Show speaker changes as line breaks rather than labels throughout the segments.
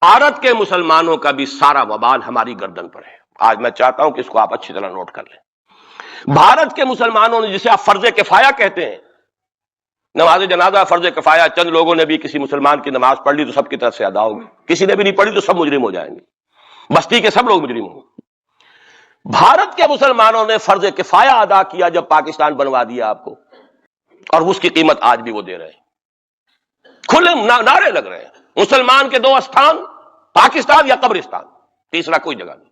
بھارت کے مسلمانوں کا بھی سارا وبال ہماری گردن پر ہے. آج میں چاہتا ہوں کہ اس کو آپ اچھی طرح نوٹ کر لیں. بھارت کے مسلمانوں نے جسے آپ فرض کفایہ کہتے ہیں، نماز جنازہ فرض کفایہ، چند لوگوں نے بھی کسی مسلمان کی نماز پڑھ لی تو سب کی طرف سے ادا ہوگی، کسی نے بھی نہیں پڑھی تو سب مجرم ہو جائیں گے، بستی کے سب لوگ مجرم ہوں گے. بھارت کے مسلمانوں نے فرض کفایہ ادا کیا جب پاکستان بنوا دیا آپ کو، اور اس کی قیمت آج بھی وہ دے رہے ہیں. کھلے نعرے لگ رہے ہیں، مسلمان کے دو استھان، پاکستان یا قبرستان، تیسرا کوئی جگہ نہیں.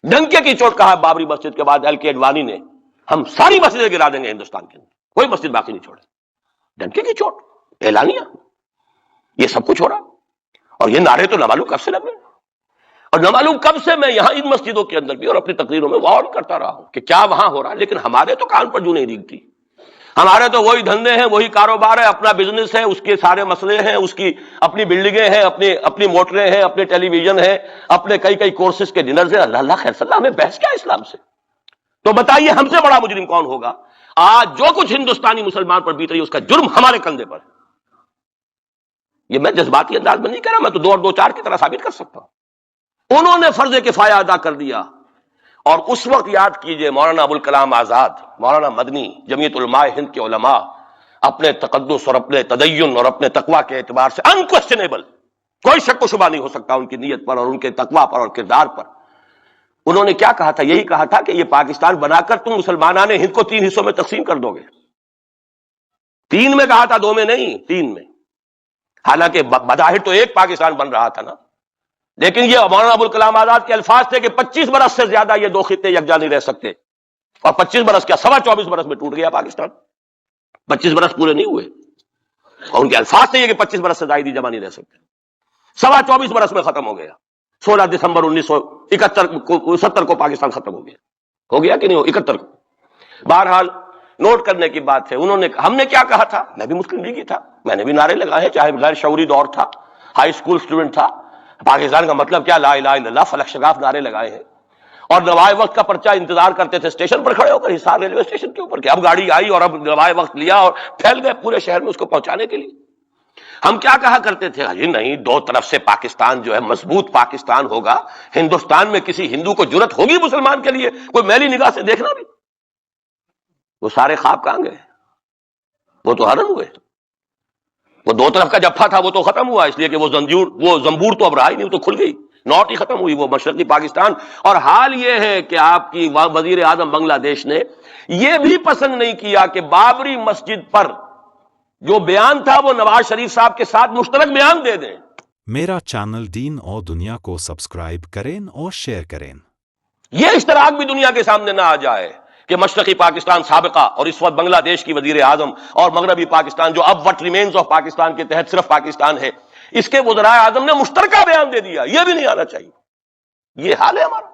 ڈنکے کی چوٹ کہا بابری مسجد کے بعد ایل کے اڈوانی نے، ہم ساری مسجدیں گرا دیں گے ہندوستان کے اندر، کوئی مسجد باقی نہیں چھوڑے. ڈنکے کی چوٹ، اعلانیہ، یہ سب کچھ ہو رہا. اور یہ نعرے تو نامعلوم کب سے لگ رہے ہیں، اور نامعلوم کب سے میں یہاں ان مسجدوں کے اندر بھی اور اپنی تقریروں میں وارن کرتا رہا ہوں کہ کیا وہاں ہو رہا ہے. لیکن ہمارے تو کان پر جو نہیں ریگتی، ہمارے تو وہی دھندے ہیں، وہی کاروبار ہے، اپنا بزنس ہے، اس کے سارے مسئلے ہیں، اس کی اپنی بلڈنگیں ہیں، اپنی موٹریں ہیں، اپنے ٹیلی ویژن ہیں، اپنے کئی کورسز کے ڈنرز ہیں. اللہ خیر صلی اللہ، ہمیں بحث کیا اسلام سے؟ تو بتائیے ہم سے بڑا مجرم کون ہوگا؟ آج جو کچھ ہندوستانی مسلمان پر بیت رہی ہے اس کا جرم ہمارے کندھے پر. یہ میں جذباتی انداز میں نہیں کہہ رہا، میں تو دو اور دو چار کی طرح ثابت کر سکتا ہوں. انہوں نے فرض کفایہ ادا کر دیا. اور اس وقت یاد کیجئے مولانا ابوالکلام آزاد، مولانا مدنی، جمعیت علماء ہند کے علماء اپنے تقدس اور اپنے تدین اور اپنے تقوی کے اعتبار سے انکوestionable، کوئی شک و شبہ نہیں ہو سکتا ان کی نیت پر اور ان کے تقوی پر اور کردار پر. انہوں نے کیا کہا تھا؟ یہی کہا تھا کہ یہ پاکستان بنا کر تم مسلمانان ہند کو 3 حصوں میں تقسیم کر دو گے. 3 میں کہا تھا، 2 میں نہیں، 3 میں. حالانکہ بظاہر تو ایک پاکستان بن رہا تھا نا، لیکن یہ مولانا ابوالکلام آزاد کے الفاظ تھے کہ 25 برس سے زیادہ یہ 2 خطے یکجا نہیں رہ سکتے. اور 25 برس کیا، 24.25 برس میں ٹوٹ گیا پاکستان. 25 برس پورے نہیں ہوئے، اور ان کے الفاظ تھے یہ کہ 25 برس سے زائد جمع نہیں رہ سکتے. 24.25 برس میں ختم ہو گیا. 16 دسمبر 1971 کو پاکستان ختم ہو گیا کہ نہیں؟ 71 کو. بہرحال نوٹ کرنے کی بات ہے، ہم نے کیا کہا تھا؟ میں بھی مسلم لیگی تھا، میں نے بھی نعرے لگائے، چاہے غیر شعوری دور تھا، ہائی اسکول اسٹوڈنٹ تھا. پاکستان کا مطلب کیا، لا الہ الا اللہ، فلک شگاف نعرے لگائے ہیں. اور نوائے وقت کا پرچہ انتظار کرتے تھے اسٹیشن پر کھڑے ہو کر، حصار ریلوے اسٹیشن کے اوپر، کہ اب گاڑی آئی اور اب نوائے وقت لیا اور پھیل گئے پورے شہر میں اس کو پہنچانے کے لیے. ہم کیا کہا کرتے تھے؟ جی نہیں، 2 طرف سے پاکستان جو ہے مضبوط پاکستان ہوگا. ہندوستان میں کسی ہندو کو جرت ہوگی مسلمان کے لیے کوئی میلی نگاہ سے دیکھنا بھی؟ وہ سارے خواب کہاں گئے؟ وہ تو حرم ہوئے. وہ 2 طرف کا جفا تھا وہ تو ختم ہوا، اس لیے کہ وہ زنبور تو اب رہا ہی نہیں، وہ تو کھل گئی، نوٹ ہی ختم ہوئی وہ مشرقی پاکستان. اور حال یہ ہے کہ آپ کی وزیر اعظم بنگلہ دیش نے یہ بھی پسند نہیں کیا کہ بابری مسجد پر جو بیان تھا وہ نواز شریف صاحب کے ساتھ مشترک بیان دے دیں.
میرا چینل دین اور دنیا کو سبسکرائب کریں اور شیئر کریں.
یہ اشتراک بھی دنیا کے سامنے نہ آ جائے کہ مشرقی پاکستان سابقہ اور اس وقت بنگلہ دیش کی وزیر اعظم اور مغربی پاکستان جو اب وٹ ریمینز آف پاکستان کے تحت صرف پاکستان ہے، اس کے وزراء اعظم نے مشترکہ بیان دے دیا. یہ بھی نہیں آنا چاہیے. یہ حال ہے ہمارا.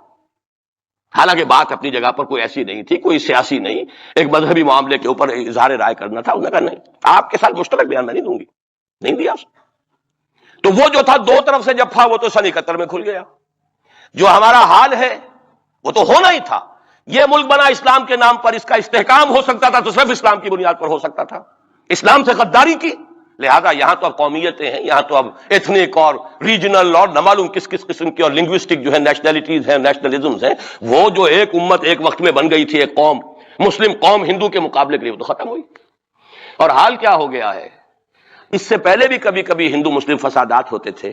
حالانکہ بات اپنی جگہ پر کوئی ایسی نہیں تھی، کوئی سیاسی نہیں، ایک مذہبی معاملے کے اوپر اظہار رائے کرنا تھا. انہوں نے کہا نہیں، آپ کے ساتھ مشترک بیان میں نہیں دوں گی، نہیں دیا. تو وہ جو تھا 2 طرف سے جفا وہ تو سن 71 میں کھل گیا. جو ہمارا حال ہے وہ تو ہونا ہی تھا. یہ ملک بنا اسلام کے نام پر، اس کا استحکام ہو سکتا تھا تو صرف اسلام کی بنیاد پر ہو سکتا تھا. اسلام سے غداری کی، لہذا یہاں تو اب قومیتیں ہیں، یہاں تو اب ایتھنک اور ریجنل اور نہ معلوم کس قسم کی اور لنگوسٹک جو ہے نیشنلٹیز ہیں، نیشنلزمز ہیں، وہ جو ایک امت ایک وقت میں بن گئی تھی، ایک قوم، مسلم قوم ہندو کے مقابلے کے لیے، وہ تو ختم ہوئی. اور حال کیا ہو گیا ہے؟ اس سے پہلے بھی کبھی کبھی ہندو مسلم فسادات ہوتے تھے.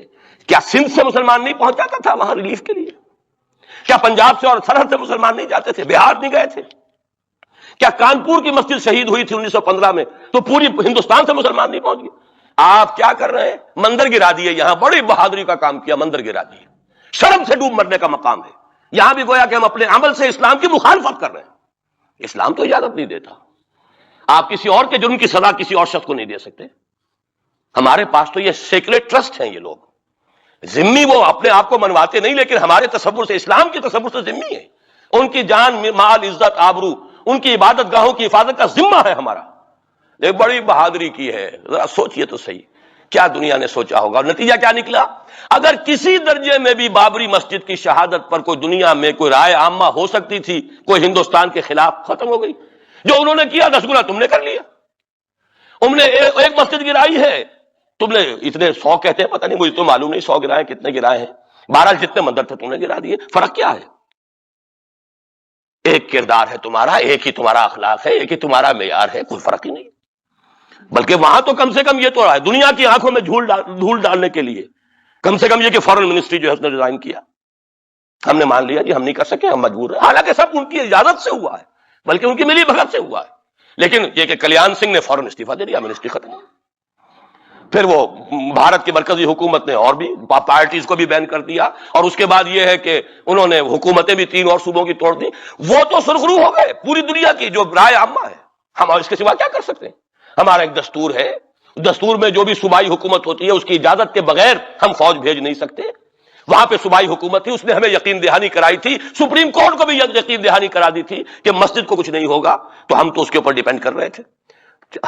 کیا سندھ سے مسلمان نہیں پہنچ جاتا تھا وہاں ریلیف کے لیے؟ کیا پنجاب سے اور سرحد سے مسلمان نہیں جاتے تھے؟ بہار نہیں گئے تھے؟ کیا کانپور کی مسجد شہید ہوئی تھی 1915 میں تو پوری ہندوستان سے مسلمان نہیں پہنچ گئے؟ آپ کیا کر رہے ہیں؟ مندر گرا دیے. یہاں بڑی بہادری کا کام کیا، مندر گرا دیے. شرم سے ڈوب مرنے کا مقام ہے. یہاں بھی گویا کہ ہم اپنے عمل سے اسلام کی مخالفت کر رہے ہیں. اسلام تو اجازت نہیں دیتا. آپ کسی اور کے جرم کی سزا کسی اور شخص کو نہیں دے سکتے. ہمارے پاس تو یہ سیکریٹ ٹرسٹ ہیں. یہ لوگ ذمہ وہ اپنے آپ کو منواتے نہیں، لیکن ہمارے تصور سے، اسلام کے تصور سے ذمہ ہے. ان کی جان، مال، عزت، آبرو، ان کی عبادت گاہوں کی حفاظت کا ذمہ ہے ہمارا. ایک بڑی بہادری کی ہے. ذرا سوچئے تو صحیح، کیا دنیا نے سوچا ہوگا؟ اور نتیجہ کیا نکلا؟ اگر کسی درجے میں بھی بابری مسجد کی شہادت پر کوئی دنیا میں کوئی رائے عامہ ہو سکتی تھی کوئی ہندوستان کے خلاف، ختم ہو گئی. جو انہوں نے کیا 10 گنا تم نے کر لیا. انہوں نے ایک مسجد گرائی ہے، تم نے اتنے 100 کہتے ہیں، پتہ نہیں، مجھے تو معلوم نہیں 100 گرائے کتنے گرائے ہیں، بہرحال جتنے مندر تھے تم نے گرا دیے، فرق کیا ہے؟ ایک کردار ہے تمہارا، ایک ہی تمہارا اخلاق ہے، ایک ہی تمہارا معیار ہے، کوئی فرق ہی نہیں۔ بلکہ وہاں تو کم سے کم یہ تو رہا ہے، دنیا کی آنکھوں میں دھول ڈالنے کے لیے کم سے کم یہ کہ فارن منسٹری جو ہے اس نے ریزائن کیا، ہم نے مان لیا جی ہم نہیں کر سکے، ہم مجبور ہیں، حالانکہ سب ان کی اجازت سے ہوا ہے، بلکہ ان کی ملی بھگت سے ہوا ہے۔ لیکن یہ کہ کلیان سنگھ نے فوراً استعفیٰ دے دیا، منسٹری ختم۔ پھر وہ بھارت کی مرکزی حکومت نے اور بھی پارٹیز کو بھی بین کر دیا، اور اس کے بعد یہ ہے کہ انہوں نے حکومتیں بھی 3 اور صوبوں کی توڑ دی۔ وہ تو سرخرو ہو گئے پوری دنیا کی جو رائے عامہ ہے، ہم اس کے سوا کیا کر سکتے ہیں؟ ہمارا ایک دستور ہے، دستور میں جو بھی صوبائی حکومت ہوتی ہے اس کی اجازت کے بغیر ہم فوج بھیج نہیں سکتے۔ وہاں پہ صوبائی حکومت تھی، اس نے ہمیں یقین دہانی کرائی تھی، سپریم کورٹ کو بھی یقین دہانی کرا دی تھی کہ مسجد کو کچھ نہیں ہوگا، تو ہم تو اس کے اوپر ڈیپینڈ کر رہے تھے۔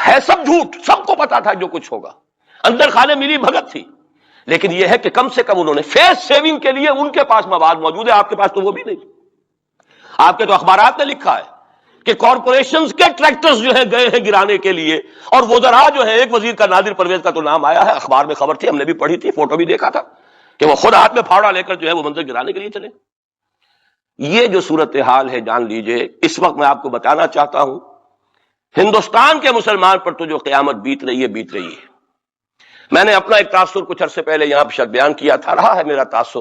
ہے سب جھوٹ، سب کو پتا تھا جو کچھ ہوگا، اندر خانے ملی بھگت تھی۔ لیکن یہ ہے کہ کم سے کم انہوں نے فیس سیونگ کے لیے ان کے پاس مواد موجود ہے، آپ کے پاس تو وہ بھی نہیں۔ آپ کے تو اخبارات نے لکھا ہے کہ کارپوریشنز کے ٹریکٹرز جو ہیں گئے ہیں گرانے کے لیے، اور وزراء جو ہیں، ایک وزیر کا نادر پرویز کا تو نام آیا ہے، اخبار میں خبر تھی، ہم نے بھی پڑھی تھی، فوٹو بھی دیکھا تھا کہ وہ خود ہاتھ میں پھاوڑا لے کر جو ہے وہ منظر گرانے کے لیے چلے۔ یہ جو صورتحال ہے جان لیجئے، اس وقت میں آپ کو بتانا چاہتا ہوں ہندوستان کے مسلمان پر تو جو قیامت بیت رہی ہے بیت رہی ہے۔ میں نے اپنا ایک تاثر کچھ عرصے پہلے یہاں پہ بیان کیا تھا، رہا ہے میرا تاثر،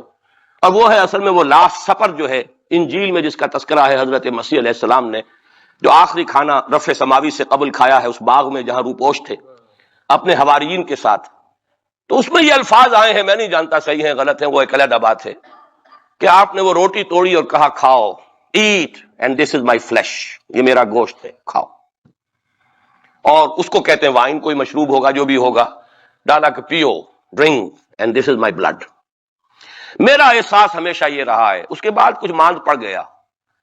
اور وہ ہے اصل میں وہ لاسٹ سپر جو ہے انجیل میں جس کا تذکرہ ہے حضرت مسیح علیہ السلام نے جو آخری کھانا رفع سماوی سے قبل کھایا ہے اس باغ میں جہاں روپوش تھے اپنے حواریین کے ساتھ۔ تو اس میں یہ الفاظ آئے ہیں، میں نہیں جانتا صحیح ہیں غلط ہیں، وہ ایک علیحدہ بات ہے، کہ آپ نے وہ روٹی توڑی اور کہا کھاؤ، eat and this is my flesh, یہ میرا گوشت ہے، کھاؤ۔ اور اس کو کہتے ہیں وائن، کوئی مشروب ہوگا جو بھی ہوگا، ڈالا کہ پیو، drink and this is my blood. میرا احساس ہمیشہ یہ رہا ہے، اس کے بعد کچھ ماند پڑ گیا،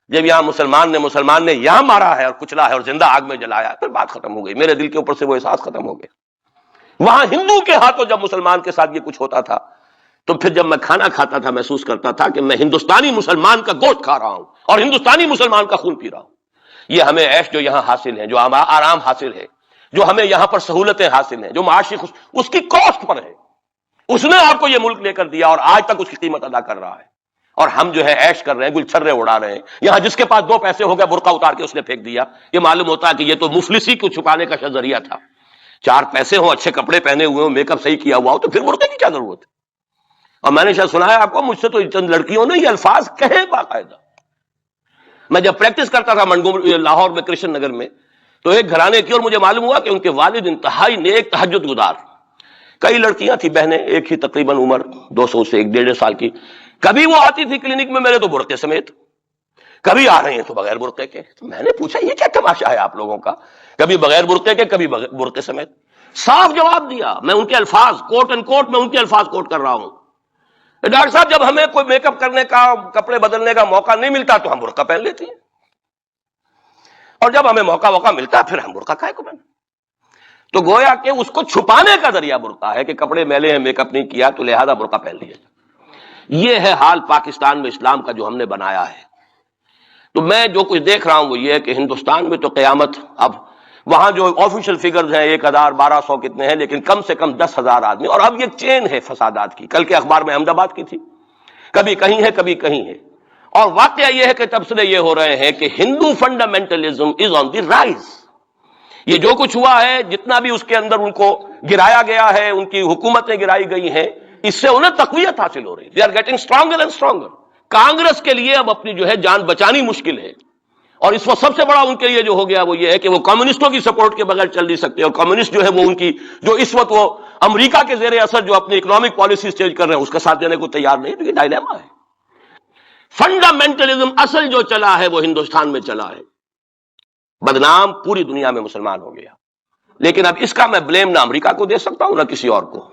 جب یہاں مسلمان نے یہاں مارا ہے اور کچلا ہے اور زندہ آگ میں جلایا ہے، پھر بات ختم ہو گئی، میرے دل کے اوپر سے وہ احساس ختم ہو گیا۔ وہاں ہندو کے ہاتھوں جب مسلمان کے ساتھ یہ کچھ ہوتا تھا تو پھر جب میں کھانا کھاتا تھا محسوس کرتا تھا کہ میں ہندوستانی مسلمان کا گوشت کھا رہا ہوں اور ہندوستانی مسلمان کا خون پی رہا ہوں۔ یہ ہمیں عیش جو یہاں حاصل ہے، جو آرام حاصل ہے، جو ہمیں یہاں پر سہولتیں حاصل ہیں، جو معاشی اس کی کاسٹ پر ہے، اس نے آپ کو یہ ملک لے کر دیا اور آج تک اس کی قیمت ادا کر رہا ہے، اور ہم جو ہے عیش کر رہے ہیں، گلچھرے اڑا رہے ہیں۔ یہاں جس کے پاس 2 پیسے ہو گئے برقع اتار کے اس نے پھینک دیا، یہ معلوم ہوتا ہے کہ یہ تو مفلسی کو چھپانے کا ذریعہ تھا۔ 4 پیسے ہوں، اچھے کپڑے پہنے ہوئے ہوں، میک اپ صحیح کیا ہوا ہو، تو پھر برقعے کی کیا ضرورت ہے؟ اور میں نے شاید سنا ہے آپ کو، مجھ سے تو چند لڑکیوں نے یہ الفاظ کہے باقاعدہ۔ میں جب پریکٹس کرتا تھا لاہور میں کرشن نگر میں، تو ایک گھرانے کی، اور مجھے معلوم ہوا کہ ان کے والد انتہائی نیک تہجد گزار، کئی لڑکیاں تھیں بہنیں، ایک ہی تقریباً عمر 200 سے 1.5 سال کی، کبھی وہ آتی تھی کلینک میں میرے تو برقعے سمیت، کبھی آ رہے ہیں تو بغیر برقعے کے۔ تو میں نے پوچھا یہ کیا تماشا ہے آپ لوگوں کا، کبھی بغیر برقعے کے کبھی برقعے سمیت۔ صاف جواب دیا، میں ان کے الفاظ کوٹ اینڈ کوٹ میں ان کے الفاظ کوٹ کر رہا ہوں، ڈاکٹر صاحب جب ہمیں کوئی میک اپ کرنے کا، کپڑے بدلنے کا موقع نہیں ملتا تو ہم برقع پہن لیتے ہیں، اور جب ہمیں موقع ملتا پھر ہم برقع کائے کو پہن۔ تو گویا کہ اس کو چھپانے کا ذریعہ برقع ہے کہ کپڑے میلے ہیں، میک اپ نہیں کیا تو لہذا برقع پہن لیا۔ یہ ہے حال پاکستان میں اسلام کا جو ہم نے بنایا ہے۔ تو میں جو کچھ دیکھ رہا ہوں وہ یہ ہے کہ ہندوستان میں تو قیامت، اب وہاں جو آفیشیل فگرز ہیں 1000 1200 کتنے ہیں، لیکن کم سے کم 10,000 آدمی، اور اب یہ چین ہے فسادات کی۔ کل کے اخبار میں احمد آباد کی تھی، کبھی کہیں ہے کبھی کہیں ہے، اور واقعہ یہ ہے کہ تبصرے یہ ہو رہے ہیں کہ ہندو فنڈامنٹلزم از آن دی رائز۔ یہ جو کچھ ہوا ہے، جتنا بھی اس کے اندر ان کو گرایا گیا ہے، ان کی حکومتیں گرائی گئی ہیں، اس سے انہیں تقویت حاصل ہو رہی ہے، they are getting stronger and stronger. Congress کے لیے اب اپنی جو ہے جان بچانی مشکل ہے، اور اس وقت سب سے بڑا ان کے لیے جو ہو گیا وہ یہ ہے کہ وہ کمیونسٹوں کی سپورٹ کے بغیر چل نہیں سکتے، اور کمیونسٹ جو ہے وہ ان کی جو اس وقت وہ امریکہ کے زیر اثر جو اپنی اکنامک پالیسیز چینج کر رہے ہیں اس کا ساتھ دینے کو تیار نہیں۔ تو یہ ڈائلیما ہے۔ فنڈامنٹلزم اصل جو چلا ہے وہ ہندوستان میں چلا ہے، بدنام پوری دنیا میں مسلمان ہو گیا، لیکن اب اس کا میں بلیم نہ امریکہ کو دے سکتا ہوں نہ کسی اور کو۔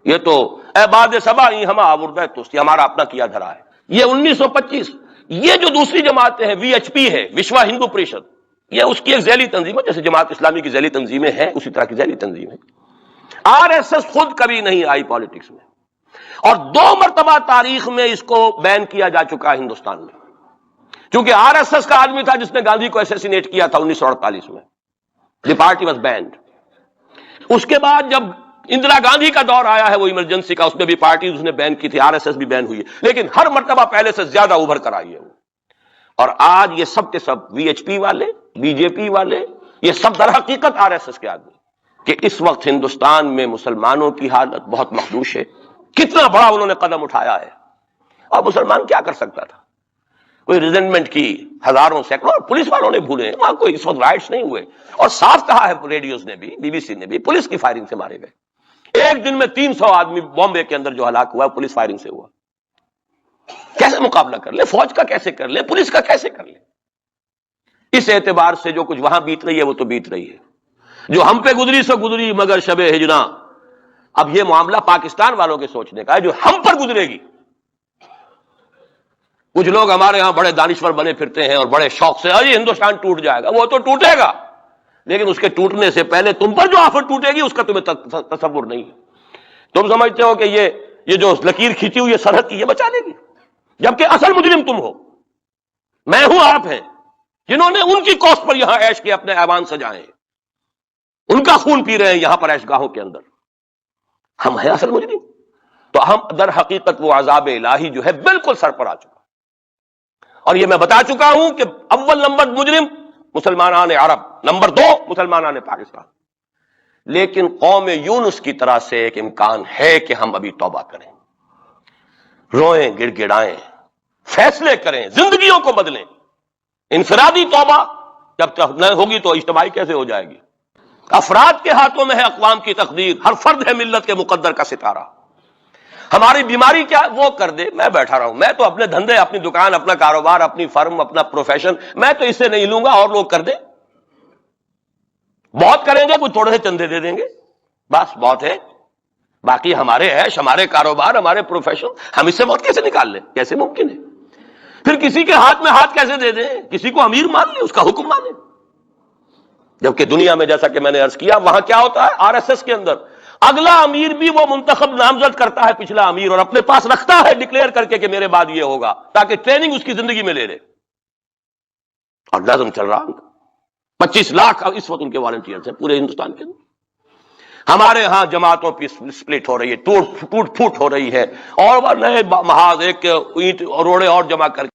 یہ تو اے باد سبا ہم آوردہ توستی، ہمارا اپنا کیا دھرا ہے۔ یہ 1925 یہ جو دوسری جماعتیں ہیں، وی ایچ پی ہے، وشوا ہندو پریشد، یہ اس کی ایک ذیلی تنظیم ہے، جیسے جماعت اسلامی کی ذیلی تنظیمیں ہیں اسی طرح کی ذیلی تنظیم ہے۔ آر ایس ایس خود کبھی نہیں آئی پالیٹکس میں، اور 2 مرتبہ تاریخ میں اس کو بین کیا جا چکا ہے ہندوستان میں، کیونکہ آر ایس ایس کا آدمی تھا جس نے گاندھی کو اسیسینیٹ کیا تھا 1948 میں، دی پارٹی واز بینڈ۔ اس کے بعد جب اندرا گاندھی کا دور آیا ہے وہ ایمرجنسی کا، اس میں بھی پارٹیز اس نے بین کی تھی، RSS بھی بین ہوئی ہے، لیکن ہر مرتبہ پہلے سے زیادہ ابھر کر آئی ہے وہ۔ اور آج یہ سب کے سب VHP والے، BJP والے، یہ سب در حقیقت RSS کے آدمی، کہ اس وقت ہندوستان میں مسلمانوں کی حالت بہت مخدوش ہے۔ کتنا بڑا انہوں نے قدم اٹھایا ہے، اور مسلمان کیا کر سکتا تھا؟ کوئی ریزنٹمنٹ کی ہزاروں سینکڑوں، پولیس والوں نے بھولے ہیں، وہاں کوئی اس وقت رائٹس نہیں ہوئے، اور صاف کہا ہے ریڈیوز نے بھی، BBC نے بھی، پولیس کی فائرنگ سے مارے گئے۔ ایک دن میں 300 آدمی بامبے کے اندر جو ہلاک ہوا ہے پولیس فائرنگ سے ہوا۔ کیسے مقابلہ کر لے؟ فوج کا کیسے کر لے؟ پولیس کا کیسے کر لے؟ اس اعتبار سے جو کچھ وہاں بیت رہی ہے وہ تو بیت رہی ہے، جو ہم پہ گزری سو گزری مگر شب ہجراں۔ اب یہ معاملہ پاکستان والوں کے سوچنے کا ہے، جو ہم پر گزرے گی۔ کچھ لوگ ہمارے ہاں بڑے دانشور بنے پھرتے ہیں اور بڑے شوق سے یہ ہندوستان ٹوٹ جائے گا، وہ تو ٹوٹے گا، لیکن اس کے ٹوٹنے سے پہلے تم پر جو آفت ٹوٹے گی اس کا تمہیں تصور نہیں ہے۔ تم سمجھتے ہو کہ یہ جو لکیر کھینچی ہوئی ہے سرحد کی، یہ بچا لے گی، جبکہ اصل مجرم تم ہو، میں ہوں، آپ ہیں، جنہوں نے ان کی کوسٹ پر یہاں عیش کے اپنے ایوان سجائے ہیں، ان کا خون پی رہے ہیں یہاں پر عیش گاہوں کے اندر۔ ہم ہیں اصل مجرم، تو ہم در حقیقت وہ عذاب الہی جو ہے بالکل سر پر آ چکا۔ اور یہ میں بتا چکا ہوں کہ اول نمبر مجرم مسلمانان عرب، نمبر 2 مسلمانان پاکستان۔ لیکن قوم یونس کی طرح سے ایک امکان ہے کہ ہم ابھی توبہ کریں، روئیں، گڑ گڑائیں، فیصلے کریں، زندگیوں کو بدلیں۔ انفرادی توبہ جب تک نہ ہوگی تو اجتماعی کیسے ہو جائے گی؟ افراد کے ہاتھوں میں ہے اقوام کی تقدیر، ہر فرد ہے ملت کے مقدر کا ستارہ۔ ہماری بیماری کیا وہ کر دے، میں بیٹھا رہا ہوں، میں تو اپنے دھندے، اپنی دکان، اپنا کاروبار، اپنی فرم، اپنا پروفیشن، میں تو اس سے نہیں لوں گا، اور لوگ کر دیں، بہت کریں گے، کچھ تھوڑے سے چندے دے دیں گے، بس بہت ہے، باقی ہمارے عیش، ہمارے کاروبار، ہمارے پروفیشن، ہم اس سے بہت کیسے نکال لیں؟ کیسے ممکن ہے؟ پھر کسی کے ہاتھ میں ہاتھ کیسے دے دیں؟ کسی کو امیر مان لیں، اس کا حکم مانیں؟ جبکہ دنیا میں جیسا کہ میں نے عرض کیا وہاں کیا ہوتا ہے، RSS کے اندر اگلا امیر بھی وہ منتخب نامزد کرتا ہے پچھلا امیر، اور اپنے پاس رکھتا ہے ڈکلیئر کر کے کہ میرے بعد یہ ہوگا، تاکہ ٹریننگ اس کی زندگی میں لے لے۔ اور نظم چل رہا، 25 لاکھ اس وقت ان کے والنٹیئرز ہیں پورے ہندوستان کے اندر۔ ہمارے ہاں جماعتوں کی سپلٹ ہو رہی ہے، ٹوٹ پھوٹ ہو رہی ہے، اور نئے محاذ ایک اینٹ روڑے اور جمع کر